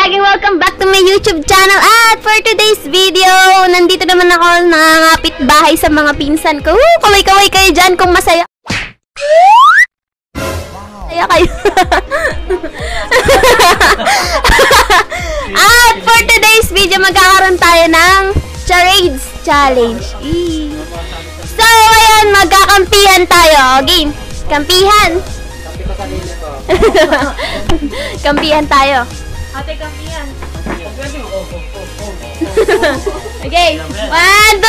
laging welcome back to my YouTube channel. At for today's video, nandito naman ako nangangapit bahay sa mga pinsan ko. Kaway-kaway kayo dyan kung masaya. Masaya kayo. At for today's video, magkakaroon tayo ng charades challenge. So, ayan, magkakampihan tayo. Game. Kampihan. Kampihan tayo. Ate, kampihan. Okay. 1, 2,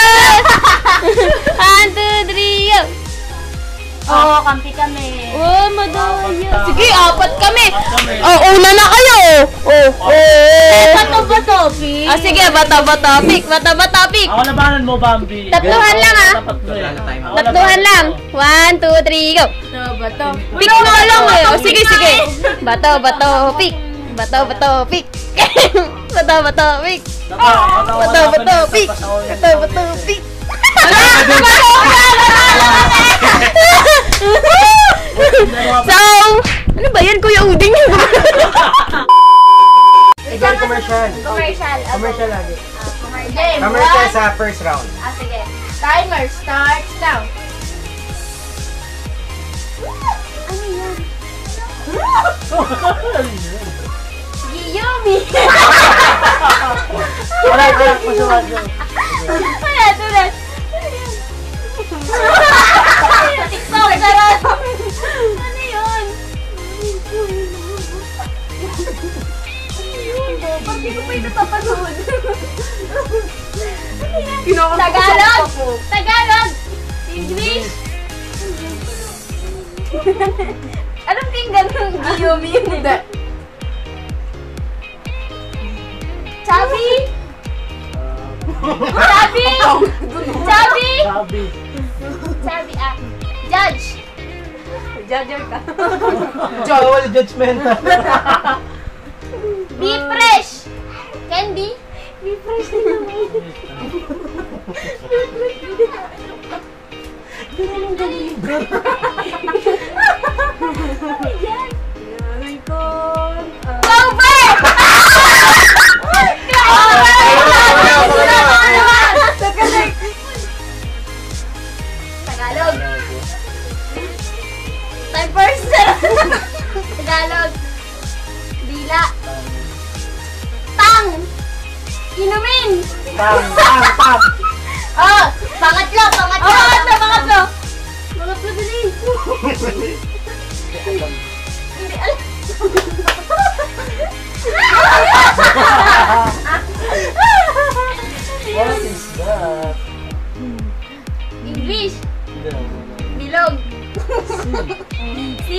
3, go. Oo, kampi kami. Oh, madaya. Sige, 4 kami. Oh, una na kayo. Bato-bato-pick. Sige, bato-bato-pick. Bato-bato-pick. Ako labanan mo, Bambi. Tatluhan lang, ah. Tatluhan lang. 1, 2, 3, go. Bato. Pick mo lang eh. Oh, sige. Bato-bato-pick. Bato-bato-pick. Bato-bato-pick. Bato-bato-pick. Bato-bato-pick. So, ano ba yan, Kuya Uding? Ikaw commercial. Commercial lagi. Commercial sa first round. Sige. Timer starts now. Ano yan? Yummy! Wala, pasawag. Tulat. TikTok, sarap! Ano yun? Bakit ko pa ito tapasunod? Tagalog! English! Anong tinggan ng Yumi yun? Hindi. Chubby! Judge! Judger ka. Wala judgmental. Be fresh! Can be? Be fresh din naman. Tagalog. Time person. Tagalog. Dila. Tang. Inumin. Pam. Oh, pangatlo. Pangatlo dali. Hindi alam. What is that? English. Bilog. C.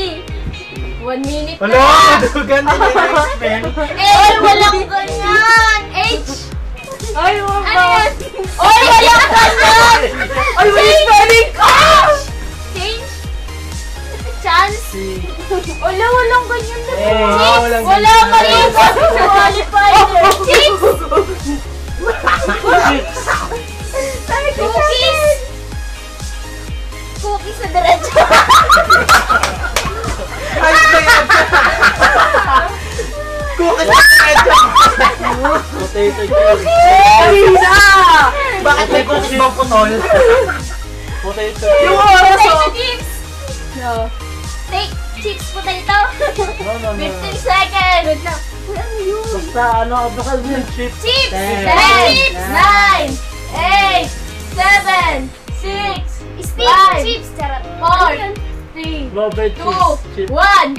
1 minute Wala, dugan na yung spell. Walang ganyan. H. Ay, Ano yan? Walang ganyan. Ay, may spelling ko! Change. Chance. Walang ganyan na. walang ganyan. Wala mali. Qualified. Chips. Cookies. Cookies sa diretso. Ay, cookies na Potato chips. Ay, bakit may cookies bang putol? Potato Yung chips. oras Potato chips. No. Take chips potato. No. 15 seconds. Wait lang. Ano yun? Basta, bakal mo yung chips. Chips! 10, 9, 8, 7, 6, stick chips! 4, 3, 2, Robert chips. 1,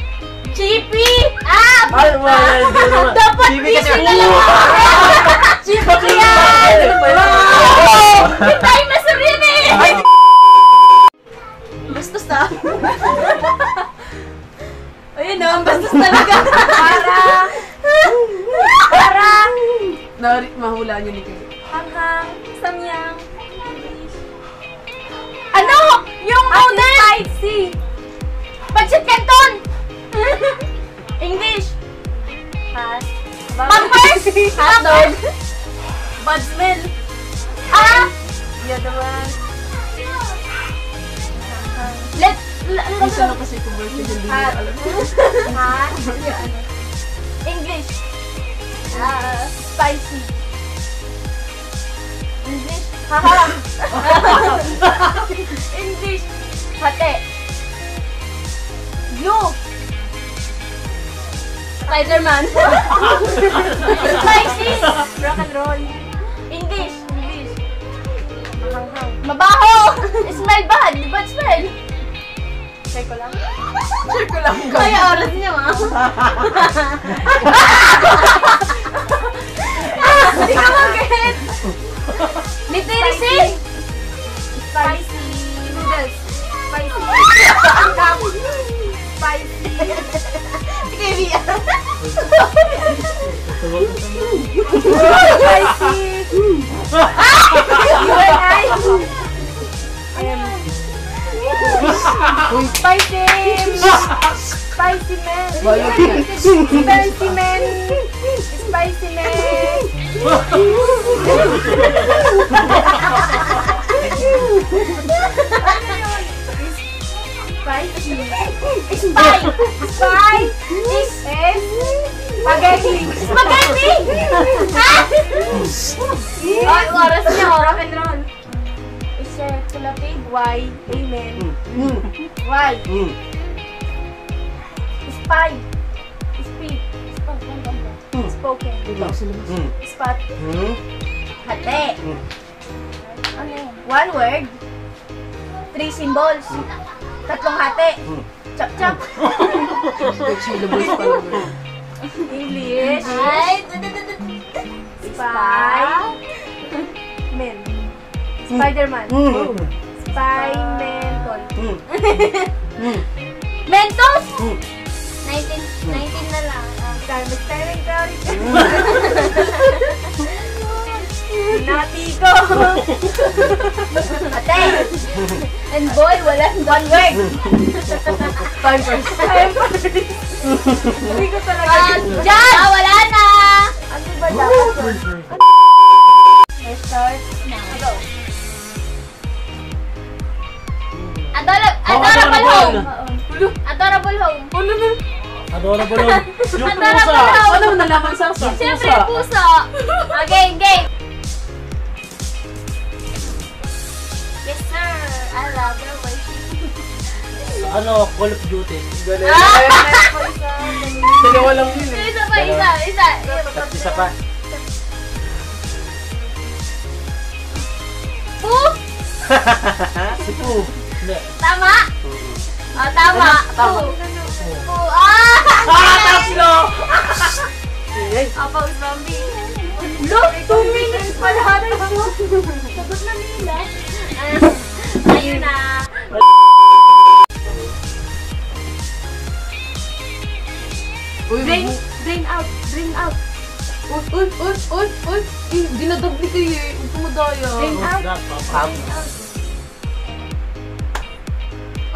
Chippy! Ah! Ay, wala, hindi naman. Dapat Chippy kasi piso dalawa! Chippy yan! Tayo na sa rin eh! Bastos na! Ayun na, bastos talaga! Para! Mahula niyo ni Kayo. Hanghang, samyang, ano? Yung order! Spicy! Pancit Canton! English! Pass. Pampers! Hotdog! Bad smell! Ah! Yan naman. Minsan na kasi kung birthday hindi nila alam. English. Spicy. English. Haha. English. Hate. You. Spider-Man. Spicy. Rock and roll. English. English. Mabaho. Smell bad. Bad smell. Check ko lang. Check ko lang. Kaya oras niya, ma. Hindi ka mag-get. Literacy. Spicy noodles. Spicy. Spicy. Sige, Mia. Spicy. Spicy. Spicy man. Spicy man. Spicy man. Spicy. Spy. Spy. Is spaghetti. Spaghetti. Ha? Oh, oras niya. Rock and roll. Is kulapig. Why? Amen. Why? Spy. Speak. Spoken. Spot. Hate. Ano yun? One word. 3 symbols. 3 hate. Chop chop. English. Spy. Men. Spider-Man. Spy-mental. Mentos! 19 na lang. Nati ko! Ate! And boy, walang one word! Time first. Hindi ko talaga. Diyan! Wala na! Ano ba dapat? Let's start now. Go! Adorable home! Adorable home! Adorable home. Yung Adorable pusa. home! Ano nalaman sa pusa? Siyempre, puso! Game, game! Yes, sir! I love your way. Ano, Call of Duty. Dalawa lang yun eh. Isa pa, isa! At isa pa. Poo! Si Pooh. Hindi. Tama? Oh, tama! Poo! Poo! Tatlo! Apaw zombie. Look! 2 minutes pala halos mo. Sagot na nila. Ayun na. Drain out. Drain out. Uy! Dinadabli kayo eh. Huwag kumadaya. Drain out. Pam.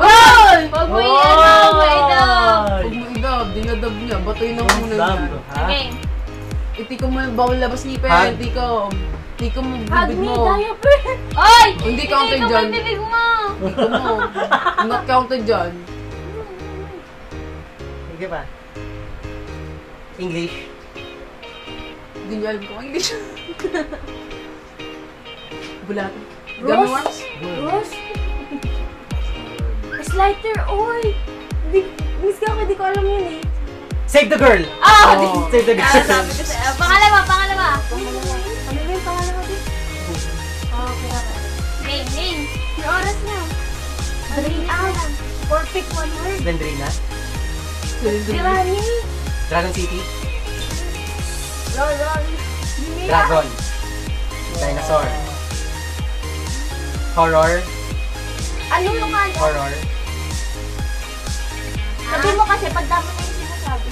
Oy! Huwag mo i-ano. Huwag mo idab. Dinadab niya. Batoy na muna niya. Okay. Iti ko mo bawal labas ngipin. Hug. Hindi ko mo Hug bibig me, mo. diaper. Oy! Hindi counted dyan. Hindi bibig mo. Hindi ko mo. Not counted dyan. Sige pa. English. Hindi niya alam kung English. Bulat. Rose? Gummy worms? Rose? Slider, oy! Miss ka ako, hindi ko alam yun eh. Save the girl! Oh. Save the girl! Sabi ko sa'yo. Pangalawa. Ano ba yung pangalawa din? Okay. Name. May oras na. Drain out. Or pick one word. Dendrina. Granny. Dragon City. Roll. Dragon. Dinosaur. Horror. Ano yung ano? Horror. Sabi mo kasi, pag dami na yung sinasabi.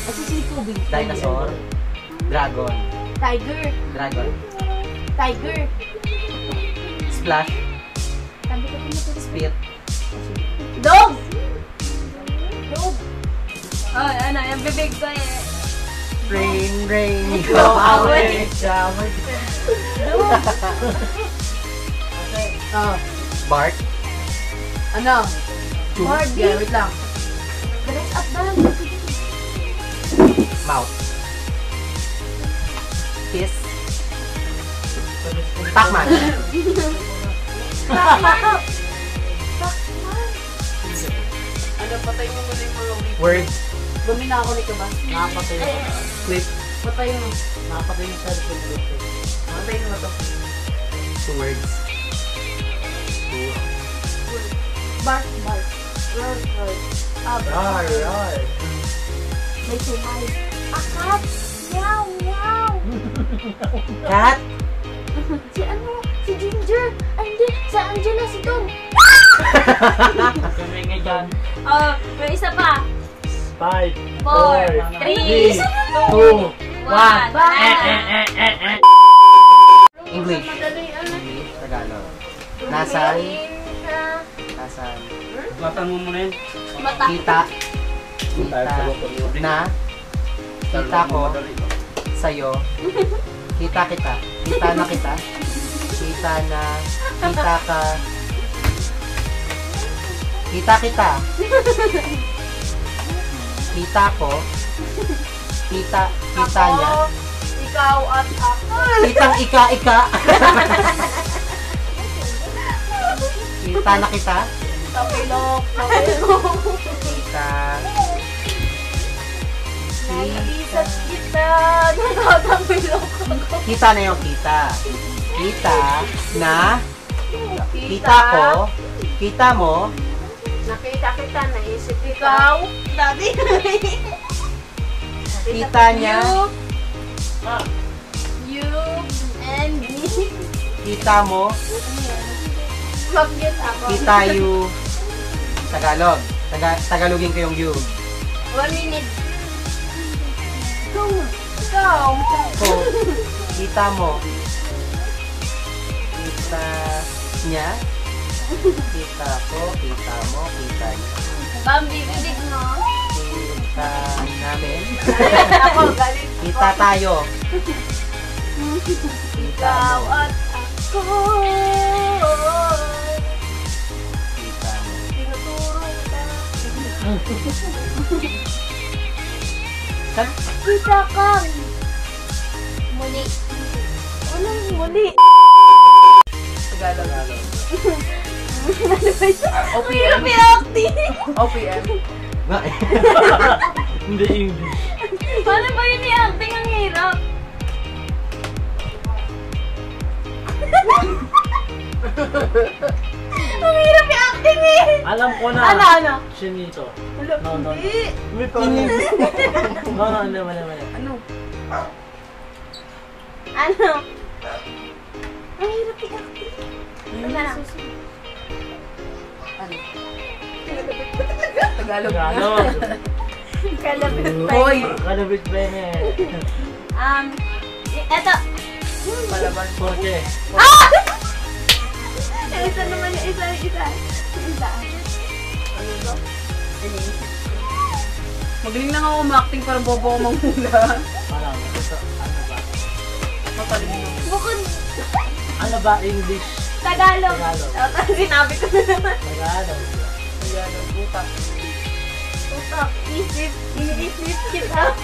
Kasi si Tubig. Dinosaur. Dragon. Tiger. Dragon. Tiger. Splash. Sabi ko pinatuloy. Spit. Dog! Dog. Oh, ano, yung bibig ko eh. Rain, go away. Dog. Bark. Ano? Barbie. Yeah, wait lang. Dress up na lang. Mouth. Kiss. Pacman. Ano, patay mo muna yung mga week. Word. Guminakaw ka ba? Nakapatay yung Clip. Patay mo. nakapatay yung cellphone ko. Patay mo to. 2 words. Bark, bark. Roar, roar. Rar, rar. May sumay. Akat! Meow, meow! Cat. Si ano? Si Ginger! Ay, hindi! Si Angela, si Tom! Kami nga dyan. Oh, may isa pa. 5, 4, 3, 2, 1. English. English. Tagalog. Nasan? Nasan? Matan mo muna yun. Kita. Kita. Na. Kita ko. Sa'yo. Kita kita. Kita na kita. Kita na. Kita ka. Kita kita. Kita ko. Kita. Kita niya. Ikaw at ako. Kitang ika. Kita na kita. Tapilok, tapilok. Kita. Naiisat kita. Nakatapilok ako. Kita na yung kita. Kita na. Kita ko. Kita mo. Nakita kita, naisip ikaw. Dati. Kita niya. You and me. Kita mo. Bakit ako? Kita you. Tagalog. Tagalogin ko yung you. 1 minute. Ikaw. Ko. Kita mo. Kita niya. Kita ko. Kita mo. Kita niya. Bambi, bidig mo. Kita namin. Ako, galit. Kita tayo. Kita Ikaw mo. at ako. Kita mo. Tinuturo kita. Kan? Kita ka. Muli. Walang muli. Tagalog. Ano ba siya? OPM. Pinakti. OPM. Hindi English. Paano ba yun i-acting? Ang hirap. Ang hirap i-acting eh. Alam ko na. Ano? Shinito. Ano? No. Hindi. No, mali. Ano? Ano? Ang hirap i-acting. Ano na? Ano? Tagalog. Tagalog. Kalapit pa. Hoy! Kalabit ba yun eh? Eto. Palaban. Porque. Ah! Isa naman, isa. Magaling lang ako umakting para bobo ko manghula. Parang, ano ba? Mataling mo. Bukod Ano ba English? Tagalog. Tagalog. Sinabi ko na naman. Tagalog. Tagalog. Puta. Utak, isip, iniisip kita.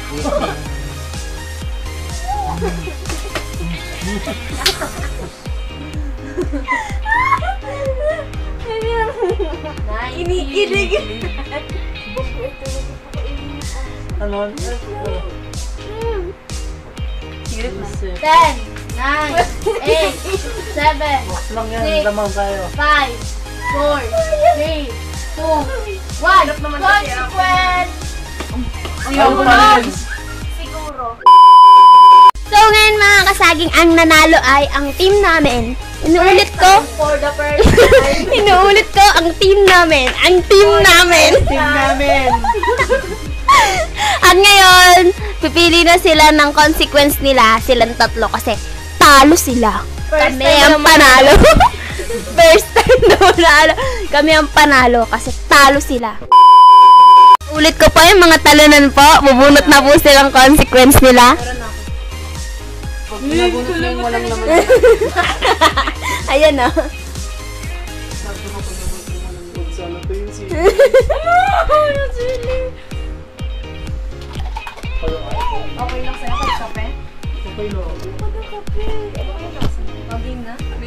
Inikilig. Ano? Hirit na. 10, 9, 8, 7, Box lang yan, Six. lamang tayo. 5, 4, 3, 2, 1. Consequence! Ang yaman na yun. Siguro. So ngayon mga kasaging, ang nanalo ay ang team namin. Inuulit ko, For the first time. inuulit ko ang team namin. Ang team namin. Team namin. At ngayon, pipili na sila ng consequence nila, silang tatlo kasi talo sila. First Kami time ang panalo. First time na manalo. Kami ang panalo kasi talo sila. Ulit ko pa yung mga talunan po. Bubunot na po silang consequence nila. Pag pinabunot na yung walang laman. Ayan na. Sana to yung si... Kayo ay ko. Okay, no.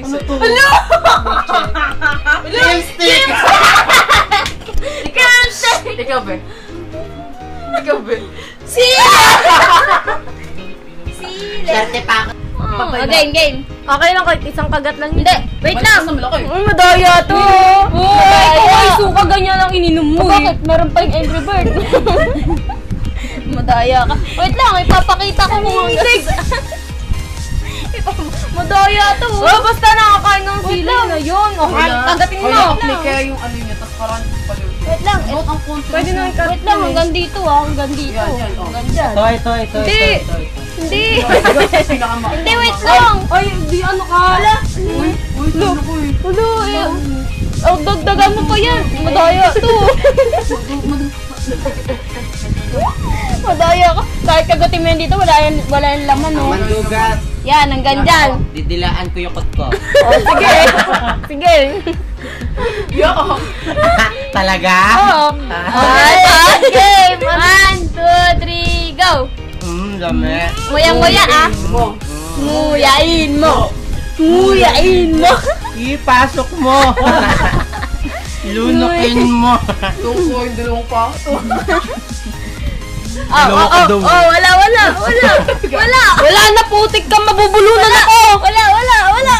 Ano to? Lipstick! Ikaw, be. Ikaw, be. Swerte pa ako. Game. Okay lang kahit isang kagat lang. Hindi, wait lang. Mas malaki. Uy, madaya to. Uy, ikaw ay suka ganyan lang ininom mo. Bakit? Meron pa yung Angry Bird. Madaya ka. Wait lang, ipapakita ko kung hanggang Madaya to. Oh, basta nakakain ng sili na yun. Okay, kagatin mo. Kaya apply kaya yung ano niya, tapos parang pala. Wait lang. Note ang konti. Pwede na ikat. Wait lang, hanggang dito hanggang dito. Yan, oh. Hanggang dyan. Ito. Hindi. Pinakama. Hindi, wait lang. Ay, di ano ka. Uy, ano ko eh. Hello, oh, dagdagan mo pa yan. Madaya to. Madaya ka. Kahit kagatin mo yan dito, wala yung laman, no? Mandugat. Yan, hanggang dyan. Didilaan ko yung kot ko. Oh, sige. Sige. Yo! Talaga? Oo. Okay, game. 1, 2, 3, go. Dami. Nguyang-nguya, ah. Mo. Nguyain mo. Nguyain mo. Ipasok mo. Lunukin mo. Tuko yung dalawang pa. Wala. Wala na, putik ka, mabubulunan ako. Wala.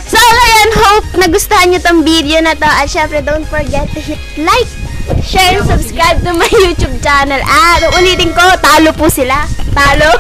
So, ayan, hope nagustuhan nyo tong video na to. At syempre, don't forget to hit like, share, and subscribe to my YouTube channel. At ulitin ko, talo po sila. Talo.